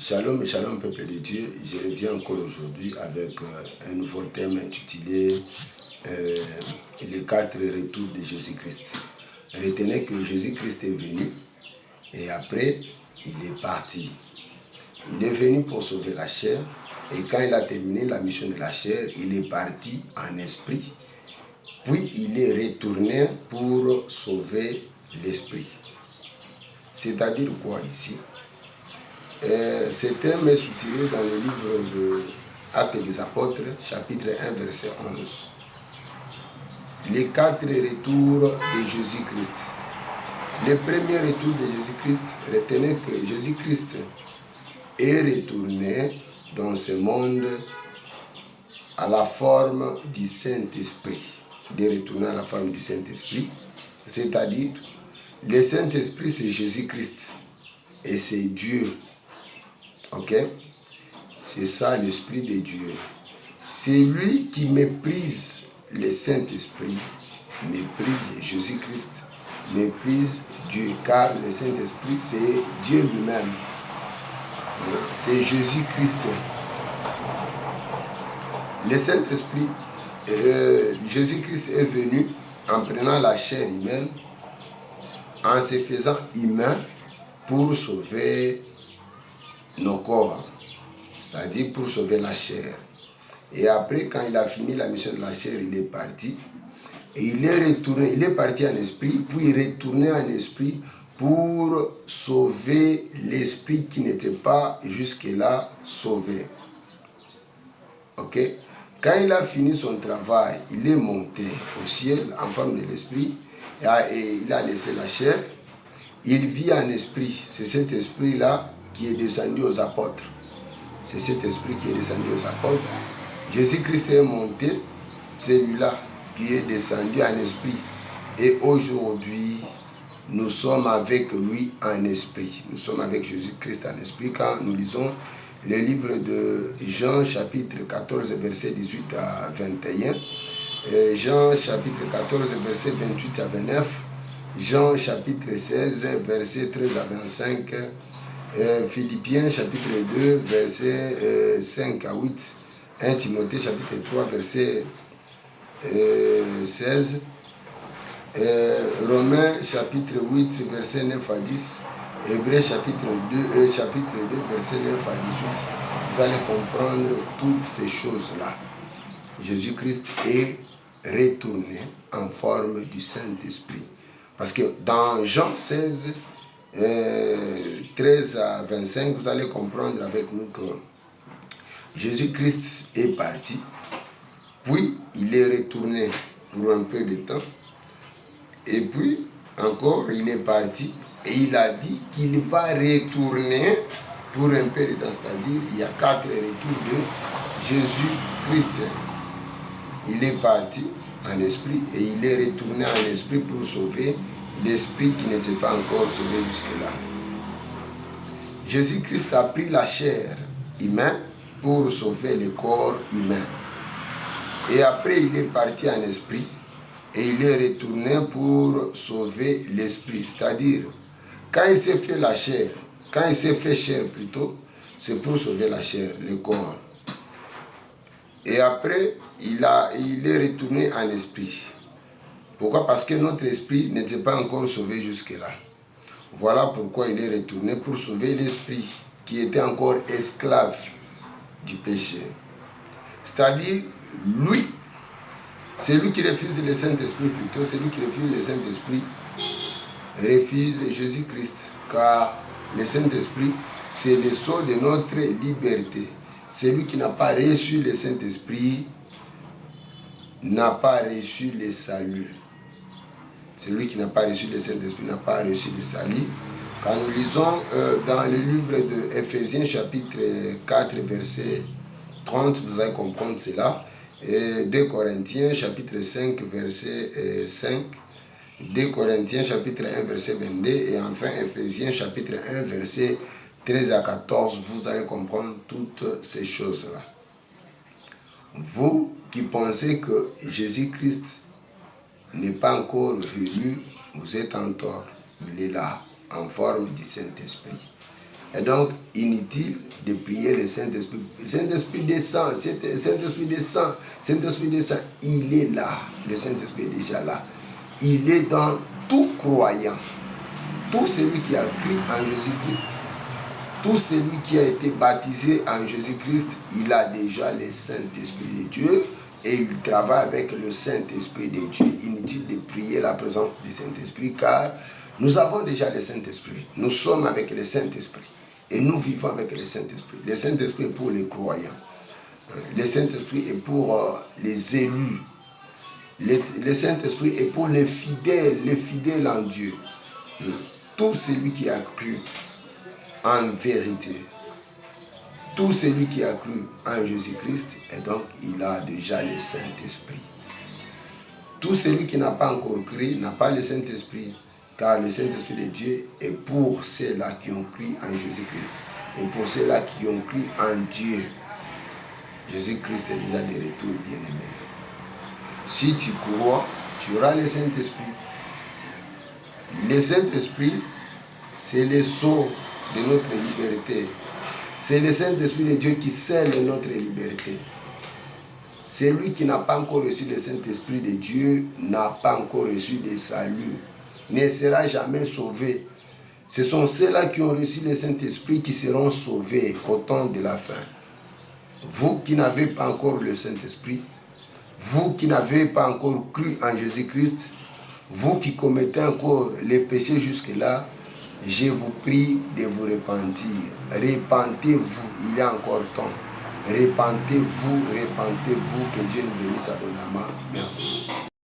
Shalom, shalom peuple de Dieu, je reviens encore aujourd'hui avec un nouveau thème intitulé les 4 retours de Jésus-Christ. Retenez que Jésus-Christ est venu et après il est parti. Il est venu pour sauver la chair et quand il a terminé la mission de la chair, il est parti en esprit. Puis il est retourné pour sauver l'esprit. C'est-à-dire quoi ici? Ce thème est soutiré dans le livre de Actes des Apôtres, chapitre 1, verset 11. Les 4 retours de Jésus-Christ. Le premier retour de Jésus-Christ, retenez que Jésus-Christ est retourné dans ce monde à la forme du Saint-Esprit. Il est retourné à la forme du Saint-Esprit, c'est-à-dire le Saint-Esprit c'est Jésus-Christ et c'est Dieu. Ok? C'est ça l'Esprit de Dieu. C'est lui qui méprise le Saint-Esprit, méprise Jésus-Christ, méprise Dieu, car le Saint-Esprit c'est Dieu lui-même. C'est Jésus-Christ. Le Saint-Esprit, Jésus-Christ est venu en prenant la chair humaine, en se faisant humain pour sauver nos corps, c'est-à-dire pour sauver la chair. Et après, quand il a fini la mission de la chair, il est parti. Et il est retourné, il est parti en esprit, puis il est retourné en esprit pour sauver l'esprit qui n'était pas jusque-là sauvé. Ok? Quand il a fini son travail, il est monté au ciel en forme de l'esprit et il a laissé la chair. Il vit en esprit. C'est cet esprit-là qui est descendu aux apôtres. C'est cet esprit qui est descendu aux apôtres. Jésus-Christ est monté, celui-là qui est descendu en esprit. Et aujourd'hui, nous sommes avec lui en esprit. Nous sommes avec Jésus-Christ en esprit quand nous lisons le livre de Jean chapitre 14 verset 18 à 21. Jean chapitre 14 verset 28 à 29. Jean chapitre 16 verset 13 à 25. Philippiens chapitre 2 verset 5 à 8, 1 Timothée chapitre 3 verset 16, Romains chapitre 8 verset 9 à 10, Hébreux chapitre 2 verset 9 à 18. Vous allez comprendre toutes ces choses-là. Jésus-Christ est retourné en forme du Saint-Esprit. Parce que dans Jean 16, 13 à 25, vous allez comprendre avec nous que Jésus-Christ est parti, puis il est retourné pour un peu de temps, et puis encore il est parti, et il a dit qu'il va retourner pour un peu de temps, c'est-à-dire il y a 4 retours de Jésus-Christ. Il est parti en esprit et il est retourné en esprit pour sauver l'esprit qui n'était pas encore sauvé jusque-là. Jésus-Christ a pris la chair humaine pour sauver le corps humain. Et après, il est parti en esprit et il est retourné pour sauver l'esprit. C'est-à-dire, quand il s'est fait la chair, quand il s'est fait chair plutôt, c'est pour sauver la chair, le corps. Et après, il est retourné en esprit. Pourquoi? Parce que notre esprit n'était pas encore sauvé jusque-là. Voilà pourquoi il est retourné pour sauver l'esprit qui était encore esclave du péché. C'est-à-dire, lui, c'est lui qui refuse le Saint-Esprit plutôt, c'est lui qui refuse le Saint-Esprit, refuse Jésus-Christ. Car le Saint-Esprit, c'est le sceau de notre liberté. Celui qui n'a pas reçu le Saint-Esprit n'a pas reçu le salut. Celui qui n'a pas reçu le Saint-Esprit n'a pas reçu le salut. Quand nous lisons dans le livre de Éphésiens chapitre 4 verset 30, vous allez comprendre cela. Et 2 Corinthiens chapitre 5 verset 5. 2 Corinthiens chapitre 1 verset 22. Et enfin Éphésiens chapitre 1 verset 13 à 14. Vous allez comprendre toutes ces choses-là. Vous qui pensez que Jésus-Christ n'est pas encore venu, vous êtes en tort. Il est là, en forme du Saint-Esprit. Et donc, inutile de prier le Saint-Esprit. Le Saint-Esprit descend, Saint-Esprit descend, Saint-Esprit descend. Il est là, le Saint-Esprit est déjà là. Il est dans tout croyant, tout celui qui a cru en Jésus-Christ, tout celui qui a été baptisé en Jésus-Christ, il a déjà le Saint-Esprit de Dieu et il travaille avec le Saint-Esprit de Dieu. Inutile de prier la présence du Saint-Esprit car nous avons déjà le Saint-Esprit. Nous sommes avec le Saint-Esprit et nous vivons avec le Saint-Esprit. Le Saint-Esprit est pour les croyants. Le Saint-Esprit est pour les élus. Le Saint-Esprit est pour les fidèles en Dieu. Tout celui qui a cru en vérité, tout celui qui a cru en Jésus-Christ, et donc il a déjà le Saint-Esprit. Tout celui qui n'a pas encore cru n'a pas le Saint-Esprit, car le Saint-Esprit de Dieu est pour ceux-là qui ont cru en Jésus-Christ et pour ceux-là qui ont cru en Dieu. Jésus-Christ est déjà de retour, bien-aimé. Si tu crois, tu auras le Saint-Esprit. Le Saint-Esprit, c'est le sceau de notre liberté. C'est le Saint-Esprit de Dieu qui scelle notre liberté. Celui qui n'a pas encore reçu le Saint-Esprit de Dieu n'a pas encore reçu le salut, ne sera jamais sauvé. Ce sont ceux-là qui ont reçu le Saint-Esprit qui seront sauvés au temps de la fin. Vous qui n'avez pas encore le Saint-Esprit, vous qui n'avez pas encore cru en Jésus-Christ, vous qui commettez encore les péchés jusque-là, je vous prie de vous repentir. Repentez-vous, il y a encore temps. Repentez-vous, que Dieu nous bénisse abondamment. Merci.